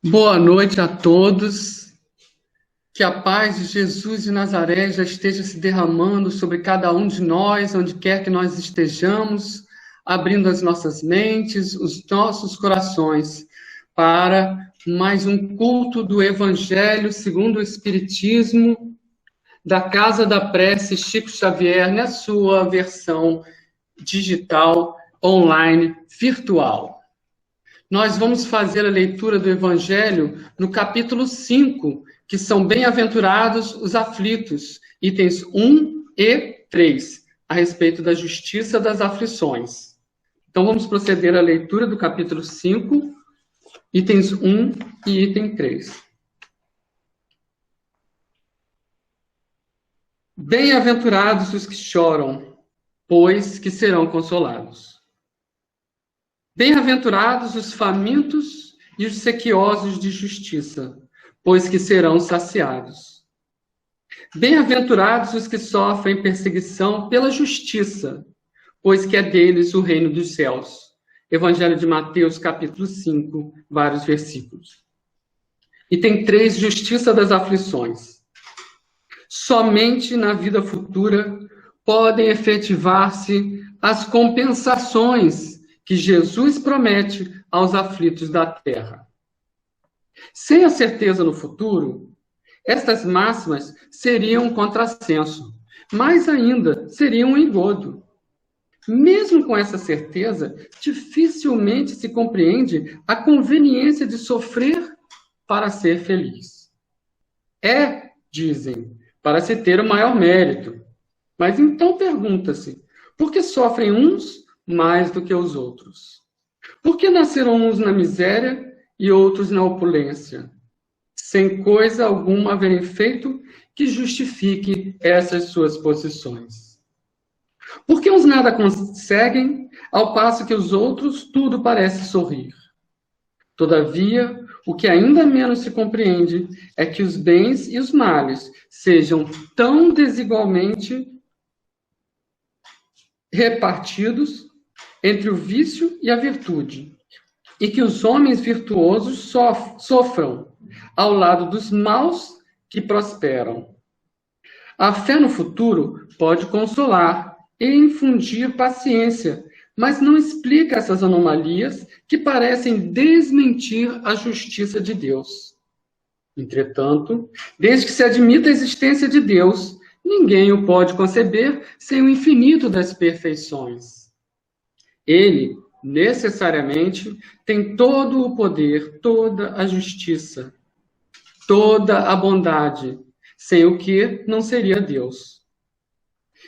Boa noite a todos. Que a paz de Jesus de Nazaré já esteja se derramando sobre cada um de nós, onde quer que nós estejamos, abrindo as nossas mentes, os nossos corações, para mais um culto do Evangelho segundo o Espiritismo, da Casa da Prece Chico Xavier, na sua versão digital, online, virtual. Nós vamos fazer a leitura do Evangelho no capítulo 5, que são bem-aventurados os aflitos, itens 1 e 3, a respeito da justiça das aflições. Então, vamos proceder à leitura do capítulo 5, itens 1 e item 3. Bem-aventurados os que choram, pois que serão consolados. Bem-aventurados os famintos e os sequiosos de justiça, pois que serão saciados. Bem-aventurados os que sofrem perseguição pela justiça, pois que é deles o reino dos céus. Evangelho de Mateus, capítulo 5, vários versículos. Item 3, justiça das aflições. Somente na vida futura podem efetivar-se as compensações que Jesus promete aos aflitos da terra. Sem a certeza no futuro, estas máximas seriam um contrassenso, mais ainda, seriam um engodo. Mesmo com essa certeza, dificilmente se compreende a conveniência de sofrer para ser feliz. Dizem, para se ter o maior mérito. Mas então pergunta-se, por que sofrem uns mais do que os outros? Por que nasceram uns na miséria e outros na opulência, sem coisa alguma haverem feito que justifique essas suas posições? Por que uns nada conseguem, ao passo que os outros tudo parece sorrir? Todavia, o que ainda menos se compreende é que os bens e os males sejam tão desigualmente repartidos entre o vício e a virtude, e que os homens virtuosos sofram ao lado dos maus que prosperam. A fé no futuro pode consolar e infundir paciência, mas não explica essas anomalias que parecem desmentir a justiça de Deus. Entretanto, desde que se admita a existência de Deus, ninguém o pode conceber sem o infinito das perfeições. Ele, necessariamente, tem todo o poder, toda a justiça, toda a bondade, sem o que não seria Deus.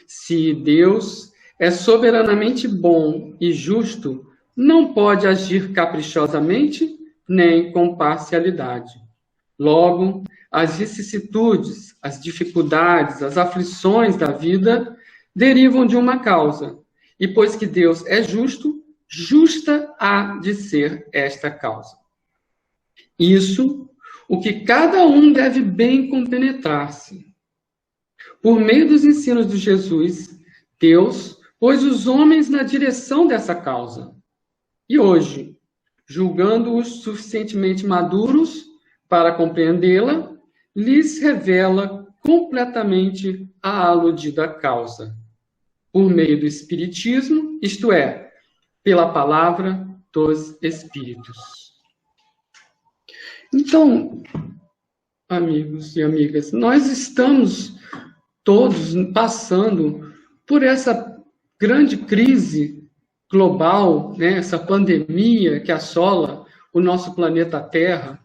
Se Deus é soberanamente bom e justo, não pode agir caprichosamente nem com parcialidade. Logo, as vicissitudes, as dificuldades, as aflições da vida derivam de uma causa. E pois que Deus é justo, justa há de ser esta causa. Isso, o que cada um deve bem compenetrar-se. Por meio dos ensinos de Jesus, Deus pôs os homens na direção dessa causa. E hoje, julgando-os suficientemente maduros para compreendê-la, lhes revela completamente a aludida causa. Por meio do Espiritismo, isto é, pela palavra dos Espíritos. Então, amigos e amigas, nós estamos todos passando por essa grande crise global, né, essa pandemia que assola o nosso planeta Terra.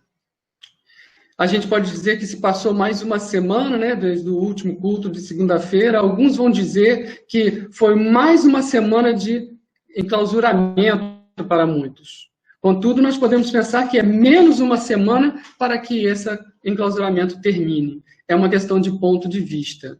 A gente pode dizer que se passou mais uma semana, né, desde o último culto de segunda-feira. Alguns vão dizer que foi mais uma semana de enclausuramento para muitos. Contudo, nós podemos pensar que é menos uma semana para que esse enclausuramento termine. É uma questão de ponto de vista.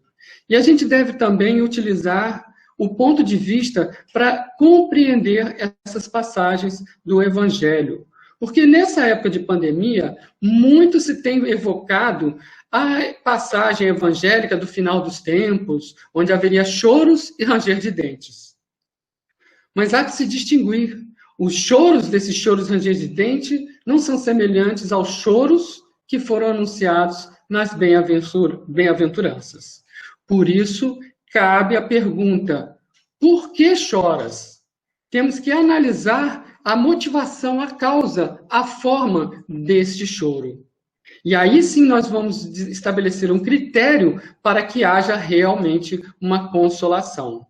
E a gente deve também utilizar o ponto de vista para compreender essas passagens do Evangelho. Porque nessa época de pandemia, muito se tem evocado a passagem evangélica do final dos tempos, onde haveria choros e ranger de dentes. Mas há que se distinguir. Os choros desses choros ranger de dente não são semelhantes aos choros que foram anunciados nas bem-aventuranças. Por isso, cabe a pergunta: por que choras? Temos que analisar a motivação, a causa, a forma deste choro. E aí sim nós vamos estabelecer um critério para que haja realmente uma consolação.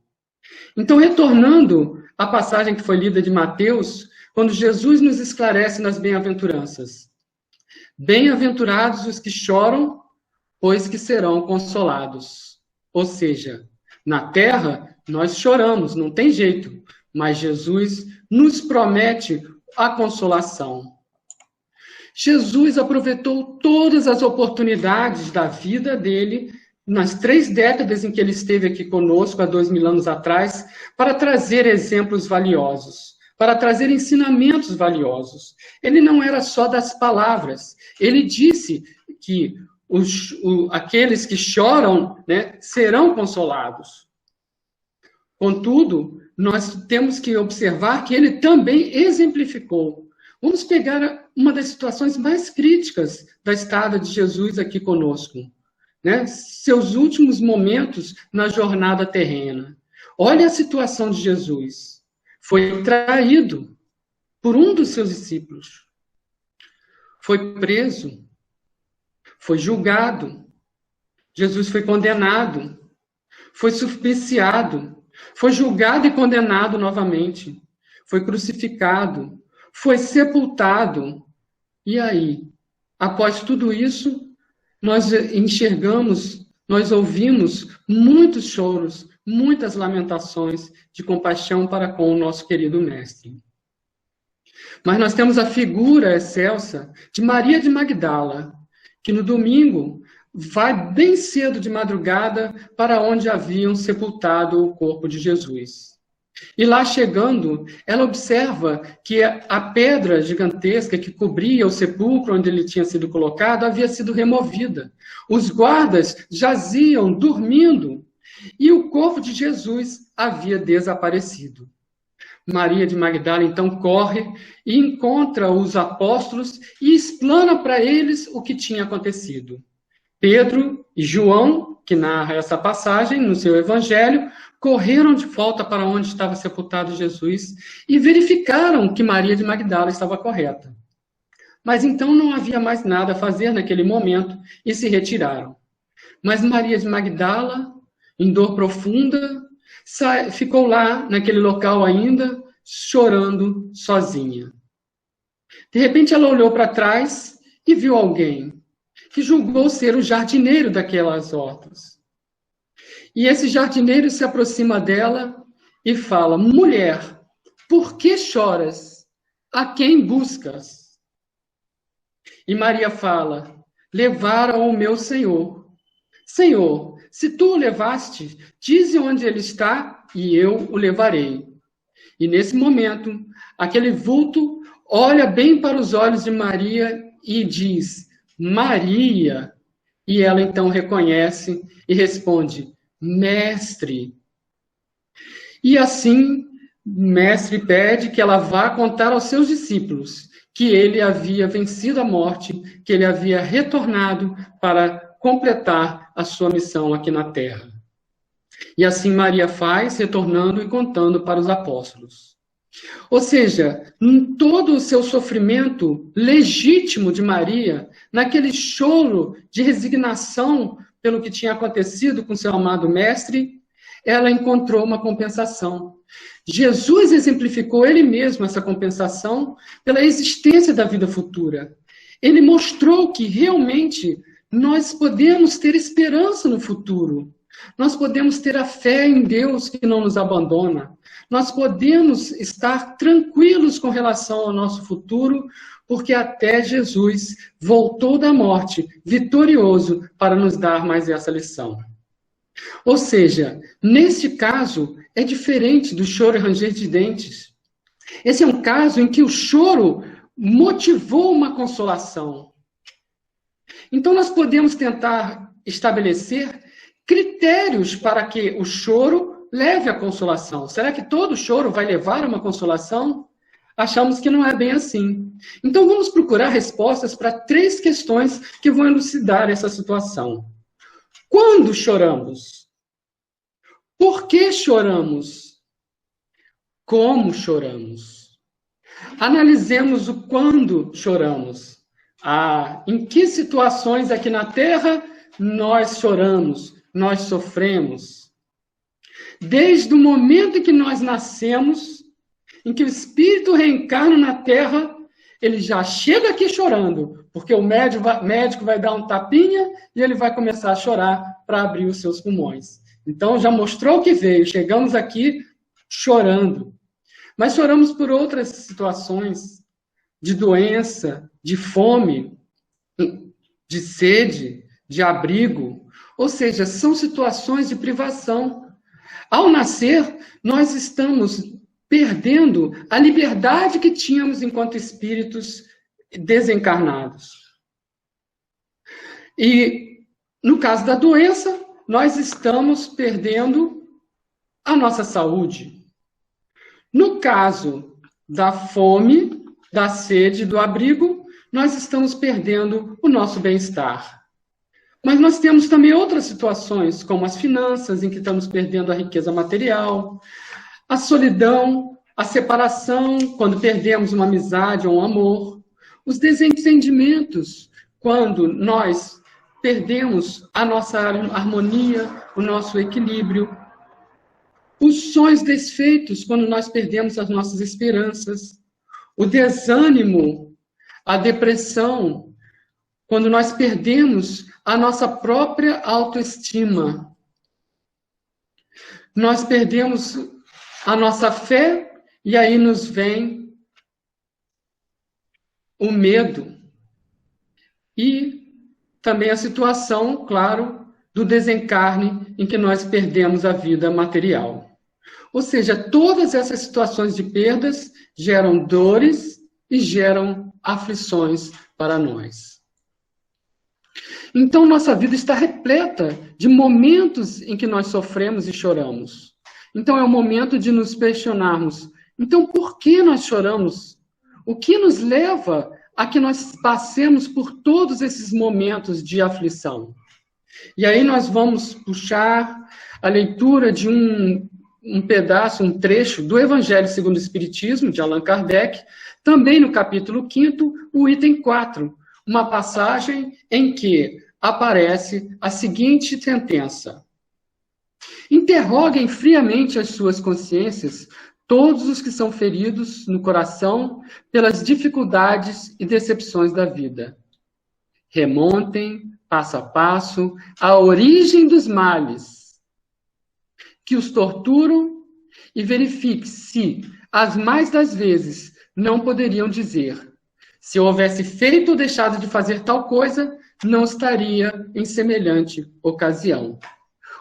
Então, retornando à passagem que foi lida de Mateus, quando Jesus nos esclarece nas bem-aventuranças: bem-aventurados os que choram, pois que serão consolados. Ou seja, na terra nós choramos, não tem jeito, mas Jesus nos promete a consolação. Jesus aproveitou todas as oportunidades da vida dele, nas 3 décadas em que ele esteve aqui conosco, há 2000 anos atrás, para trazer exemplos valiosos, para trazer ensinamentos valiosos. Ele não era só das palavras. Ele disse que aqueles que choram, né, serão consolados. Contudo, nós temos que observar que ele também exemplificou. Vamos pegar uma das situações mais críticas da estada de Jesus aqui conosco, né? Seus últimos momentos na jornada terrena. Olha a situação de Jesus. Foi traído por um dos seus discípulos. Foi preso. Foi julgado. Jesus foi condenado. Foi suppliciado. Foi julgado e condenado novamente. Foi crucificado. Foi sepultado. E aí, após tudo isso, nós enxergamos, nós ouvimos muitos choros, muitas lamentações de compaixão para com o nosso querido mestre. Mas nós temos a figura excelsa de Maria de Magdala, que no domingo vai bem cedo de madrugada para onde haviam sepultado o corpo de Jesus. E lá chegando, ela observa que a pedra gigantesca que cobria o sepulcro onde ele tinha sido colocado havia sido removida. Os guardas jaziam dormindo e o corpo de Jesus havia desaparecido. Maria de Magdala então corre e encontra os apóstolos e explana para eles o que tinha acontecido. Pedro e João, que narra essa passagem no seu evangelho, correram de volta para onde estava sepultado Jesus e verificaram que Maria de Magdala estava correta. Mas então não havia mais nada a fazer naquele momento e se retiraram. Mas Maria de Magdala, em dor profunda, ficou lá, naquele local ainda, chorando sozinha. De repente ela olhou para trás e viu alguém que julgou ser o jardineiro daquelas hortas. E esse jardineiro se aproxima dela e fala: mulher, por que choras? A quem buscas? E Maria fala: levaram o meu Senhor. Senhor, se tu o levaste, dize onde ele está e eu o levarei. E nesse momento, aquele vulto olha bem para os olhos de Maria e diz: Maria. E ela então reconhece e responde: Mestre. E assim, o mestre pede que ela vá contar aos seus discípulos que ele havia vencido a morte, que ele havia retornado para completar a sua missão aqui na terra. E assim Maria faz, retornando e contando para os apóstolos. Ou seja, em todo o seu sofrimento legítimo de Maria, naquele choro de resignação pelo que tinha acontecido com seu amado mestre, ela encontrou uma compensação. Jesus exemplificou ele mesmo essa compensação pela existência da vida futura. Ele mostrou que realmente nós podemos ter esperança no futuro. Nós podemos ter a fé em Deus que não nos abandona. Nós podemos estar tranquilos com relação ao nosso futuro, porque até Jesus voltou da morte, vitorioso, para nos dar mais essa lição. Ou seja, neste caso, é diferente do choro e ranger de dentes. Esse é um caso em que o choro motivou uma consolação. Então, nós podemos tentar estabelecer critérios para que o choro leve à consolação. Será que todo choro vai levar a uma consolação? achamos que não é bem assim. Então, vamos procurar respostas para 3 questões que vão elucidar essa situação. Quando choramos? Por que choramos? Como choramos? Analisemos o quando choramos. Em que situações aqui na Terra nós choramos, nós sofremos? Desde o momento em que nós nascemos, em que o espírito reencarna na Terra, ele já chega aqui chorando, porque o médico vai dar um tapinha e ele vai começar a chorar para abrir os seus pulmões. Então, já mostrou que veio, chegamos aqui chorando. Mas choramos por outras situações, de doença, de fome, de sede, de abrigo. Ou seja, são situações de privação. Ao nascer, nós estamos perdendo a liberdade que tínhamos enquanto espíritos desencarnados. E, no caso da doença, nós estamos perdendo a nossa saúde. No caso da fome, da sede, do abrigo, nós estamos perdendo o nosso bem-estar. Mas nós temos também outras situações, como as finanças, em que estamos perdendo a riqueza material, a solidão, a separação, quando perdemos uma amizade ou um amor, os desentendimentos, quando nós perdemos a nossa harmonia, o nosso equilíbrio, os sonhos desfeitos, quando nós perdemos as nossas esperanças, o desânimo, a depressão, quando nós perdemos a nossa própria autoestima. Nós perdemos a nossa fé e aí nos vem o medo. E também a situação, claro, do desencarne em que nós perdemos a vida material. Ou seja, todas essas situações de perdas geram dores e geram aflições para nós. Então, nossa vida está repleta de momentos em que nós sofremos e choramos. Então, é o momento de nos questionarmos. Então, por que nós choramos? O que nos leva a que nós passemos por todos esses momentos de aflição? E aí nós vamos puxar a leitura de um pedaço, um trecho do Evangelho segundo o Espiritismo, de Allan Kardec, também no capítulo 5º, o item 4, uma passagem em que aparece a seguinte sentença: interroguem friamente as suas consciências todos os que são feridos no coração pelas dificuldades e decepções da vida. Remontem, passo a passo, a origem dos males que os torturam e verifique se, as mais das vezes, não poderiam dizer: se eu houvesse feito ou deixado de fazer tal coisa, não estaria em semelhante ocasião.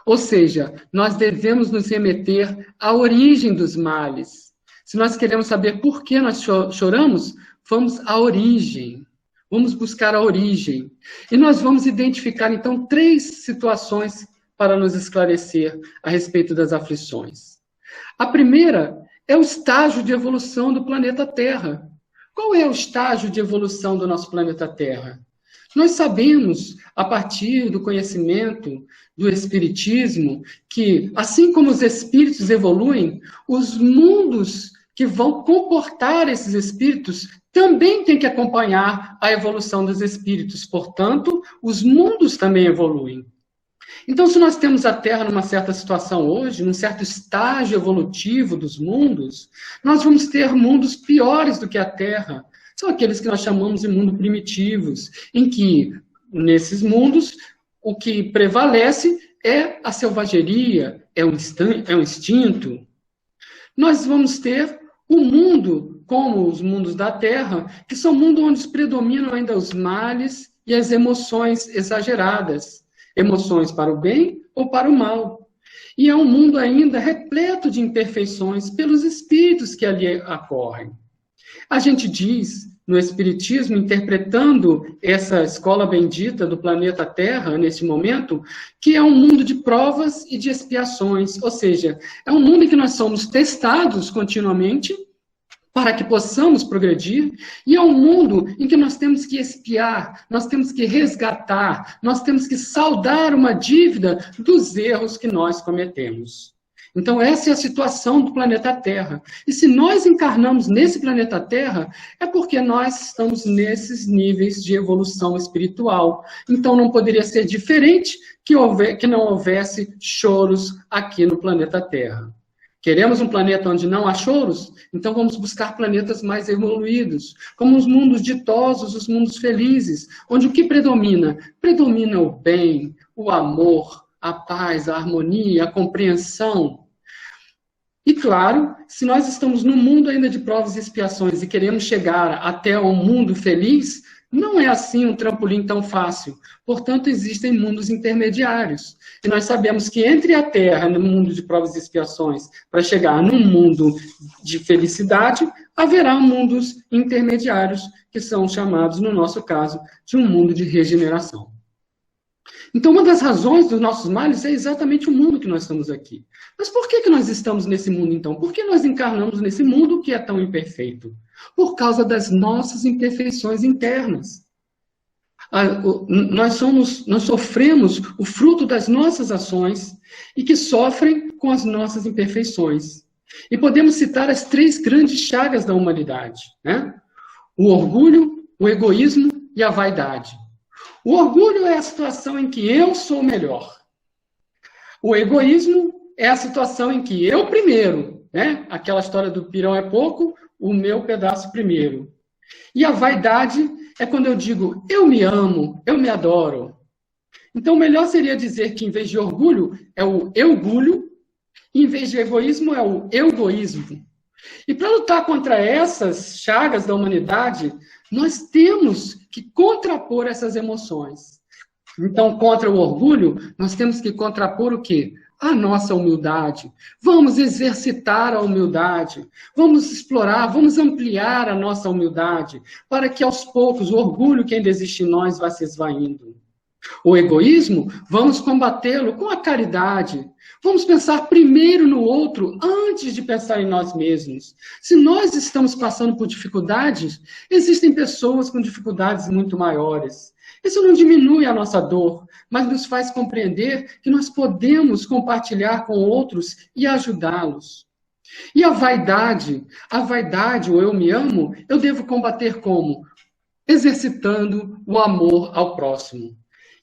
Ou seja, nós devemos nos remeter à origem dos males. Se nós queremos saber por que nós choramos, vamos à origem. Vamos buscar a origem. E nós vamos identificar, então, 3 situações para nos esclarecer a respeito das aflições. A primeira é o estágio de evolução do planeta Terra. Qual é o estágio de evolução do nosso planeta Terra? Nós sabemos, a partir do conhecimento do Espiritismo, que, assim como os espíritos evoluem, os mundos que vão comportar esses espíritos também têm que acompanhar a evolução dos espíritos. Portanto, os mundos também evoluem. Então, se nós temos a Terra numa certa situação hoje, num certo estágio evolutivo dos mundos, nós vamos ter mundos piores do que a Terra. São aqueles que nós chamamos de mundos primitivos, em que, nesses mundos, o que prevalece é a selvageria, é o instinto. Nós vamos ter o mundo, como os mundos da Terra, que são mundos onde predominam ainda os males e as emoções exageradas. Emoções para o bem ou para o mal. E é um mundo ainda repleto de imperfeições pelos espíritos que ali ocorrem. A gente diz, no Espiritismo, interpretando essa escola bendita do planeta Terra, nesse momento, que é um mundo de provas e de expiações. Ou seja, é um mundo em que nós somos testados continuamente para que possamos progredir, e é um mundo em que nós temos que expiar, nós temos que resgatar, nós temos que saldar uma dívida dos erros que nós cometemos. Então, essa é a situação do planeta Terra. E se nós encarnamos nesse planeta Terra, é porque nós estamos nesses níveis de evolução espiritual. Então, não poderia ser diferente que não houvesse choros aqui no planeta Terra. Queremos um planeta onde não há choros? Então vamos buscar planetas mais evoluídos, como os mundos ditosos, os mundos felizes, onde o que predomina? Predomina o bem, o amor, a paz, a harmonia, a compreensão. E claro, se nós estamos no mundo ainda de provas e expiações e queremos chegar até um mundo feliz, não é assim um trampolim tão fácil. Portanto, existem mundos intermediários. E nós sabemos que entre a Terra, no mundo de provas e expiações, para chegar num mundo de felicidade, haverá mundos intermediários, que são chamados, no nosso caso, de um mundo de regeneração. Então, uma das razões dos nossos males é exatamente o mundo que nós estamos aqui. Mas por que nós estamos nesse mundo, então? Por que nós encarnamos nesse mundo que é tão imperfeito? Por causa das nossas imperfeições internas. Nós sofremos o fruto das nossas ações e que sofrem com as nossas imperfeições. E podemos citar as 3 grandes chagas da humanidade, né? O orgulho, o egoísmo e a vaidade. O orgulho é a situação em que eu sou melhor. O egoísmo é a situação em que eu primeiro, né? Aquela história do pirão é pouco, o meu pedaço primeiro. E a vaidade é quando eu digo, eu me amo, eu me adoro. Então, o melhor seria dizer que, em vez de orgulho, é o eugulho, e em vez de egoísmo, é o eugoísmo. E para lutar contra essas chagas da humanidade, nós temos que contrapor essas emoções. Então, contra o orgulho, nós temos que contrapor o quê? A nossa humildade. Vamos exercitar a humildade. Vamos explorar, vamos ampliar a nossa humildade, para que aos poucos o orgulho que ainda existe em nós vá se esvaindo. O egoísmo, vamos combatê-lo com a caridade. Vamos pensar primeiro no outro, antes de pensar em nós mesmos. Se nós estamos passando por dificuldades, existem pessoas com dificuldades muito maiores. Isso não diminui a nossa dor, mas nos faz compreender que nós podemos compartilhar com outros e ajudá-los. E a vaidade, o eu me amo, eu devo combater como? Exercitando o amor ao próximo.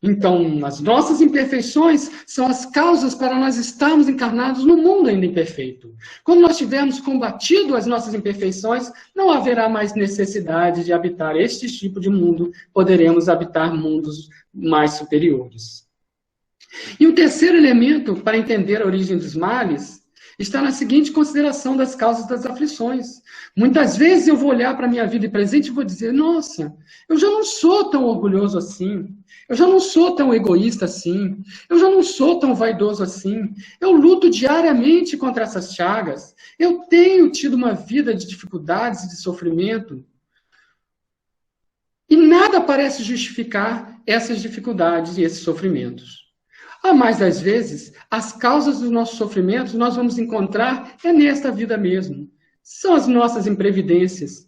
Então, as nossas imperfeições são as causas para nós estarmos encarnados no mundo ainda imperfeito. Quando nós tivermos combatido as nossas imperfeições, não haverá mais necessidade de habitar este tipo de mundo, poderemos habitar mundos mais superiores. E o terceiro elemento para entender a origem dos males está na seguinte consideração das causas das aflições. Muitas vezes eu vou olhar para a minha vida presente e vou dizer, nossa, eu já não sou tão orgulhoso assim, eu já não sou tão egoísta assim, eu já não sou tão vaidoso assim, eu luto diariamente contra essas chagas, eu tenho tido uma vida de dificuldades e de sofrimento. E nada parece justificar essas dificuldades e esses sofrimentos. A mais das vezes, as causas dos nossos sofrimentos nós vamos encontrar nesta vida mesmo. São as nossas imprevidências.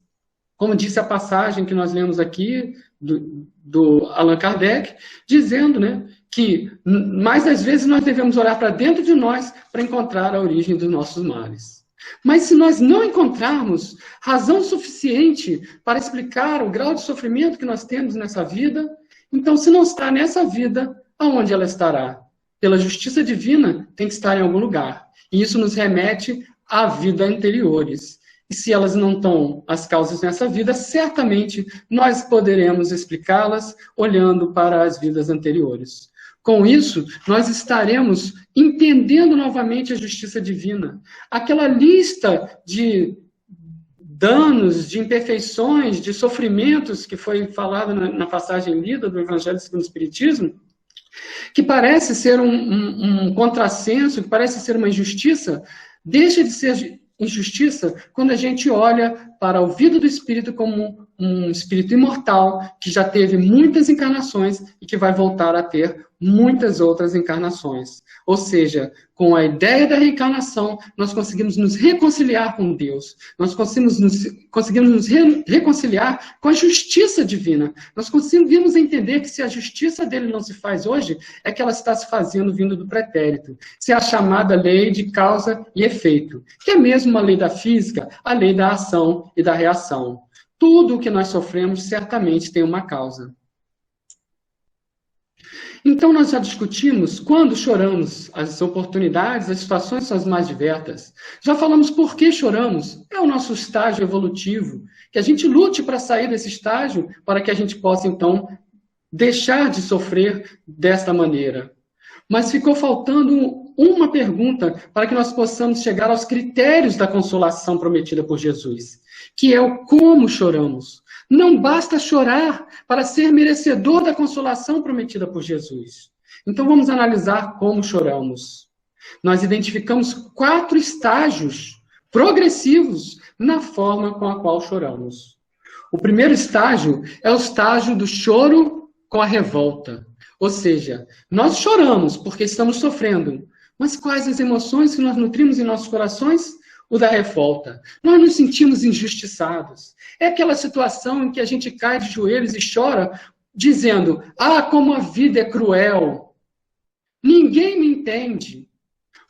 Como disse a passagem que nós lemos aqui, do Allan Kardec, dizendo, né, que mais das vezes nós devemos olhar para dentro de nós para encontrar a origem dos nossos males. Mas se nós não encontrarmos razão suficiente para explicar o grau de sofrimento que nós temos nessa vida, então se não está nessa vida, aonde ela estará? Pela justiça divina, tem que estar em algum lugar. E isso nos remete à vida anteriores. E se elas não estão as causas nessa vida, certamente nós poderemos explicá-las olhando para as vidas anteriores. Com isso, nós estaremos entendendo novamente a justiça divina. Aquela lista de danos, de imperfeições, de sofrimentos que foi falado na passagem lida do Evangelho segundo o Espiritismo, que parece ser um contrassenso, que parece ser uma injustiça, deixa de ser injustiça quando a gente olha para o vida do Espírito como um espírito imortal que já teve muitas encarnações e que vai voltar a ter muitas outras encarnações. Ou seja, com a ideia da reencarnação, nós conseguimos nos reconciliar com Deus. Nós conseguimos nos reconciliar com a justiça divina. Nós conseguimos entender que se a justiça dele não se faz hoje, é que ela está se fazendo vindo do pretérito. Se é a chamada lei de causa e efeito, que é mesmo a lei da física, a lei da ação e da reação. Tudo o que nós sofremos certamente tem uma causa. Então, nós já discutimos quando choramos, as oportunidades, as situações são as mais diversas. Já falamos por que choramos. É o nosso estágio evolutivo. Que a gente lute para sair desse estágio, para que a gente possa, então, deixar de sofrer desta maneira. Mas ficou faltando uma pergunta para que nós possamos chegar aos critérios da consolação prometida por Jesus, que é o como choramos. Não basta chorar para ser merecedor da consolação prometida por Jesus. Então vamos analisar como choramos. Nós identificamos 4 estágios progressivos na forma com a qual choramos. O primeiro estágio é o estágio do choro com a revolta. Ou seja, nós choramos porque estamos sofrendo. Mas quais as emoções que nós nutrimos em nossos corações? O da revolta. Nós nos sentimos injustiçados. É aquela situação em que a gente cai de joelhos e chora, dizendo, como a vida é cruel. Ninguém me entende.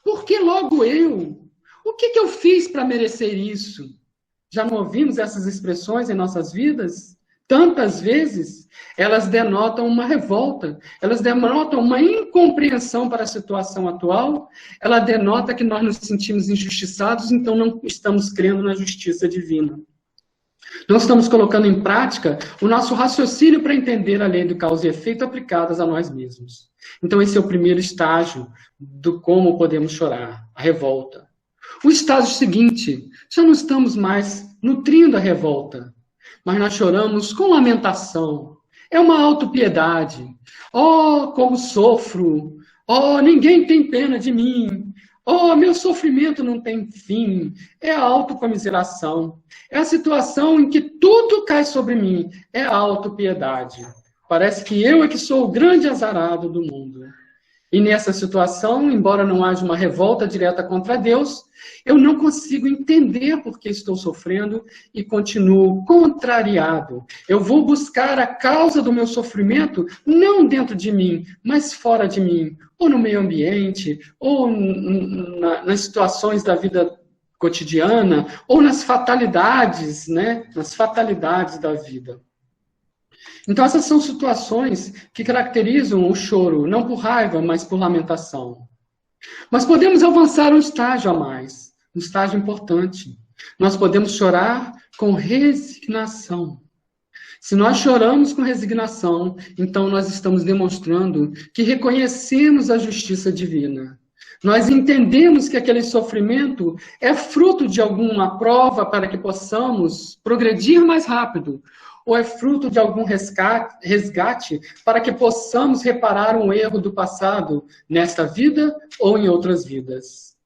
Por que logo eu? O que eu fiz para merecer isso? Já não ouvimos essas expressões em nossas vidas? Tantas vezes, elas denotam uma revolta, elas denotam uma incompreensão para a situação atual, ela denota que nós nos sentimos injustiçados, então não estamos crendo na justiça divina. Não estamos colocando em prática o nosso raciocínio para entender a lei do causa e efeito aplicadas a nós mesmos. Então esse é o primeiro estágio do como podemos chorar, a revolta. O estágio seguinte, já não estamos mais nutrindo a revolta, mas nós choramos com lamentação. É uma autopiedade. Oh, como sofro! Oh, ninguém tem pena de mim! Oh, meu sofrimento não tem fim. É a autocomiseração. É a situação em que tudo cai sobre mim. É a autopiedade. Parece que eu é que sou o grande azarado do mundo. E nessa situação, embora não haja uma revolta direta contra Deus, eu não consigo entender por que estou sofrendo e continuo contrariado. Eu vou buscar a causa do meu sofrimento não dentro de mim, mas fora de mim, ou no meio ambiente, ou nas situações da vida cotidiana, ou nas fatalidades, né? Nas fatalidades da vida. Então, essas são situações que caracterizam o choro, não por raiva, mas por lamentação. Mas podemos avançar um estágio a mais, um estágio importante. Nós podemos chorar com resignação. Se nós choramos com resignação, então nós estamos demonstrando que reconhecemos a justiça divina. Nós entendemos que aquele sofrimento é fruto de alguma prova para que possamos progredir mais rápido, ou é fruto de algum resgate para que possamos reparar um erro do passado nesta vida ou em outras vidas.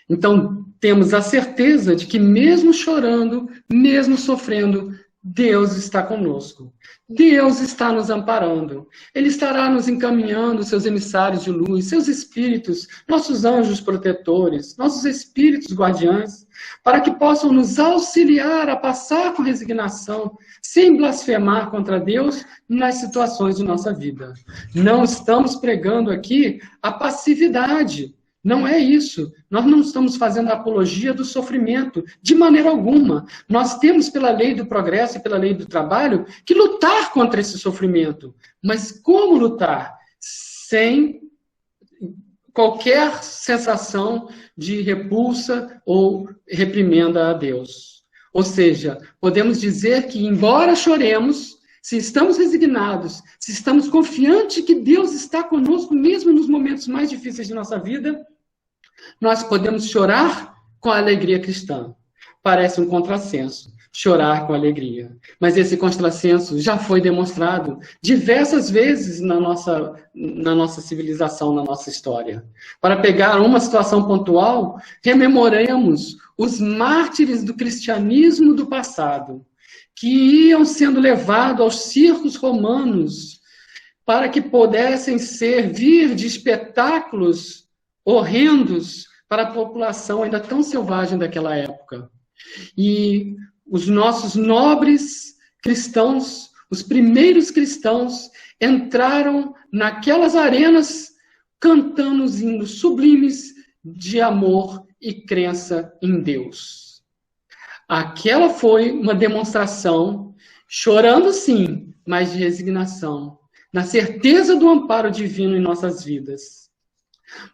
Então, temos a certeza de que mesmo chorando, mesmo sofrendo, Deus está conosco. Deus está nos amparando. Ele estará nos encaminhando seus emissários de luz, seus espíritos, nossos anjos protetores, nossos espíritos guardiães, para que possam nos auxiliar a passar com resignação, sem blasfemar contra Deus nas situações de nossa vida. Não estamos pregando aqui a passividade. Não é isso. Nós não estamos fazendo a apologia do sofrimento, de maneira alguma. Nós temos, pela lei do progresso e pela lei do trabalho, que lutar contra esse sofrimento. Mas como lutar? Sem qualquer sensação de repulsa ou reprimenda a Deus. Ou seja, podemos dizer que, embora choremos, se estamos resignados, se estamos confiantes que Deus está conosco, mesmo nos momentos mais difíceis de nossa vida, nós podemos chorar com a alegria cristã. Parece um contrassenso, chorar com alegria. Mas esse contrassenso já foi demonstrado diversas vezes na nossa civilização, na nossa história. Para pegar uma situação pontual, rememoremos os mártires do cristianismo do passado, que iam sendo levados aos circos romanos para que pudessem servir de espetáculos horrendos para a população ainda tão selvagem daquela época. E os nossos nobres cristãos, os primeiros cristãos, entraram naquelas arenas cantando os hinos sublimes de amor e crença em Deus. Aquela foi uma demonstração, chorando sim, mas de resignação, na certeza do amparo divino em nossas vidas.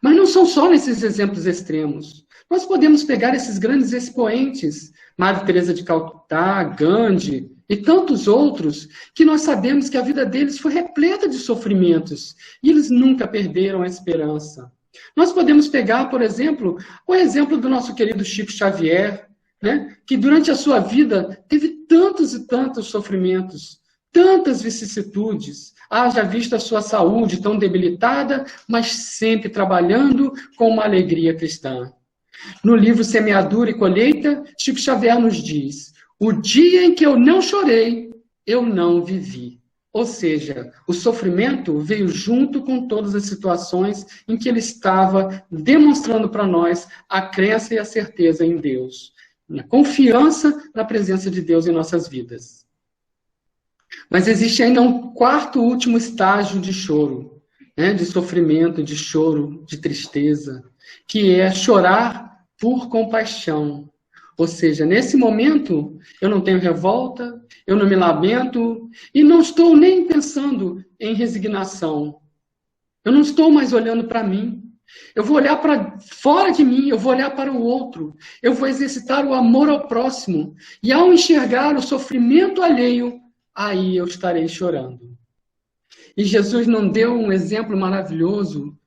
Mas não são só nesses exemplos extremos. Nós podemos pegar esses grandes expoentes, Madre Teresa de Calcutá, Gandhi e tantos outros, que nós sabemos que a vida deles foi repleta de sofrimentos e eles nunca perderam a esperança. Nós podemos pegar, por exemplo, o exemplo do nosso querido Chico Xavier, né, que durante a sua vida teve tantos e tantos sofrimentos, tantas vicissitudes, haja visto a sua saúde tão debilitada, mas sempre trabalhando com uma alegria cristã. No livro Semeadura e Colheita, Chico Xavier nos diz: o dia em que eu não chorei, eu não vivi. Ou seja, o sofrimento veio junto com todas as situações em que ele estava demonstrando para nós a crença e a certeza em Deus, a confiança na presença de Deus em nossas vidas. Mas existe ainda um quarto, último estágio de choro, né, de sofrimento, de choro, de tristeza, que é chorar por compaixão. Ou seja, nesse momento, eu não tenho revolta, eu não me lamento, e não estou nem pensando em resignação. Eu não estou mais olhando para mim. Eu vou olhar para fora de mim, eu vou olhar para o outro. Eu vou exercitar o amor ao próximo. E ao enxergar o sofrimento alheio, aí eu estarei chorando. E Jesus não deu um exemplo maravilhoso,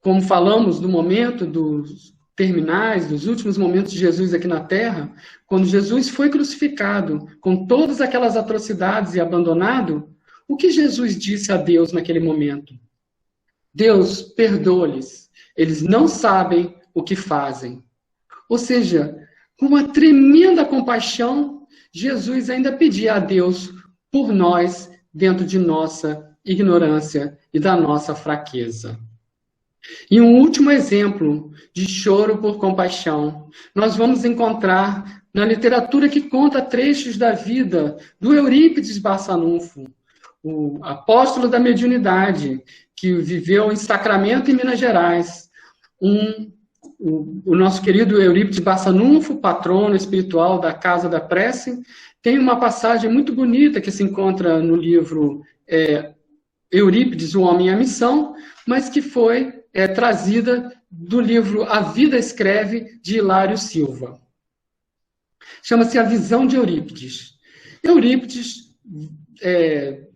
como falamos no momento dos terminais, dos últimos momentos de Jesus aqui na Terra, quando Jesus foi crucificado, com todas aquelas atrocidades e abandonado, o que Jesus disse a Deus naquele momento? Deus, perdoa-lhes, eles não sabem o que fazem. Ou seja, com uma tremenda compaixão, Jesus ainda pedia a Deus por nós, dentro de nossa ignorância e da nossa fraqueza. E um último exemplo de choro por compaixão, nós vamos encontrar na literatura que conta trechos da vida do Eurípides Barçanufo, o apóstolo da mediunidade, que viveu em Sacramento, em Minas Gerais. O nosso querido Eurípides Barçanufo, patrono espiritual da Casa da Prece, tem uma passagem muito bonita que se encontra no livro Eurípides, O Homem e a Missão, mas que foi trazida do livro A Vida Escreve, de Hilário Silva. Chama-se A Visão de Eurípides. Eurípides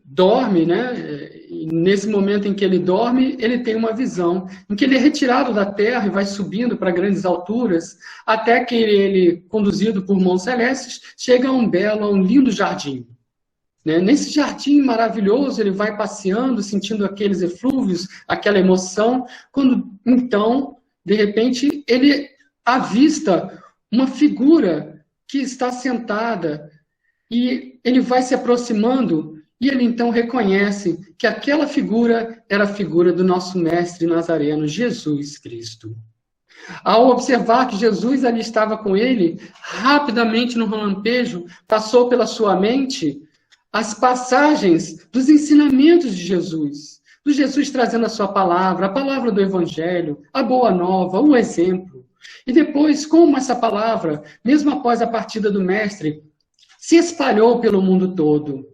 dorme, né? E nesse momento em que ele dorme, ele tem uma visão em que ele é retirado da terra e vai subindo para grandes alturas, até que ele, conduzido por mãos celestes, chega a um lindo jardim. Nesse jardim maravilhoso, ele vai passeando, sentindo aqueles eflúvios, aquela emoção, quando, então, de repente, ele avista uma figura que está sentada, e ele vai se aproximando, e ele então reconhece que aquela figura era a figura do nosso mestre nazareno, Jesus Cristo. Ao observar que Jesus ali estava com ele, rapidamente, no relampejo, passou pela sua mente as passagens dos ensinamentos de Jesus, do Jesus trazendo a sua palavra, a palavra do Evangelho, a boa nova, o exemplo. E depois, como essa palavra, mesmo após a partida do Mestre, se espalhou pelo mundo todo.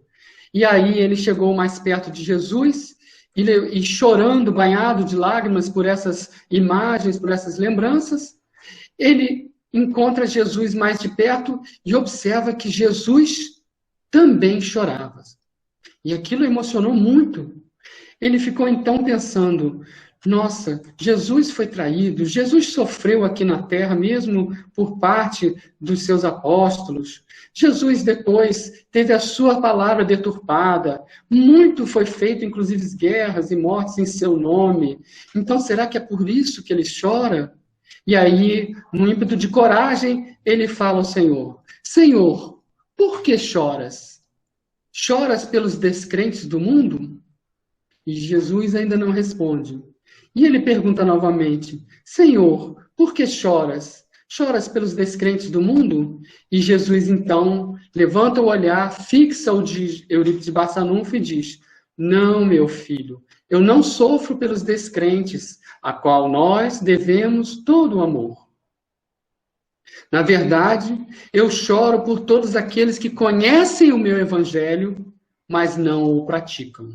E aí ele chegou mais perto de Jesus, e chorando, banhado de lágrimas por essas imagens, por essas lembranças, ele encontra Jesus mais de perto e observa que Jesus também chorava. E aquilo emocionou muito. Ele ficou então pensando, nossa, Jesus foi traído, Jesus sofreu aqui na terra, mesmo por parte dos seus apóstolos. Jesus depois teve a sua palavra deturpada, muito foi feito, inclusive guerras e mortes em seu nome. Então será que é por isso que ele chora? E aí, no ímpeto de coragem, ele fala ao Senhor, Senhor, por que choras? Choras pelos descrentes do mundo? E Jesus ainda não responde. E ele pergunta novamente, Senhor, por que choras? Choras pelos descrentes do mundo? E Jesus, então, levanta o olhar, fixa-o de Eurípides Barçanufo e diz, não, meu filho, eu não sofro pelos descrentes, a qual nós devemos todo o amor. Na verdade, eu choro por todos aqueles que conhecem o meu evangelho, mas não o praticam.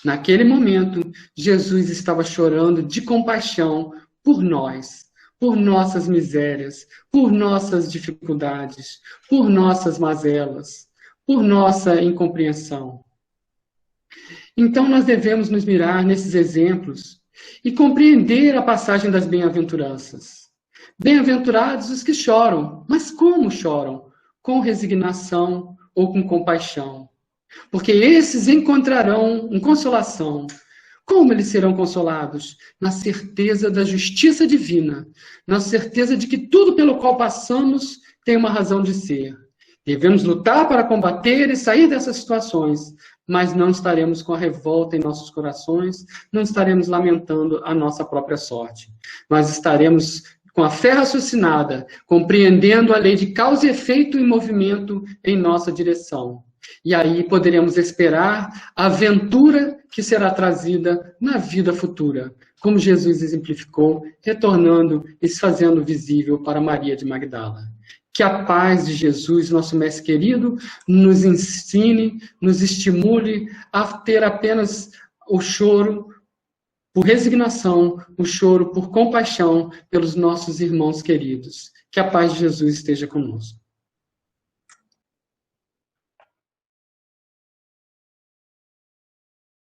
Naquele momento, Jesus estava chorando de compaixão por nós, por nossas misérias, por nossas dificuldades, por nossas mazelas, por nossa incompreensão. Então, nós devemos nos mirar nesses exemplos e compreender a passagem das bem-aventuranças. Bem-aventurados os que choram, mas como choram? Com resignação ou com compaixão? Porque esses encontrarão consolação. Como eles serão consolados? Na certeza da justiça divina, na certeza de que tudo pelo qual passamos tem uma razão de ser. Devemos lutar para combater e sair dessas situações, mas não estaremos com a revolta em nossos corações, não estaremos lamentando a nossa própria sorte. Nós estaremos com a fé raciocinada, compreendendo a lei de causa e efeito e movimento em nossa direção. E aí poderemos esperar a aventura que será trazida na vida futura, como Jesus exemplificou, retornando e se fazendo visível para Maria de Magdala. Que a paz de Jesus, nosso Mestre querido, nos ensine, nos estimule a ter apenas o choro por resignação, o choro por compaixão pelos nossos irmãos queridos. Que a paz de Jesus esteja conosco.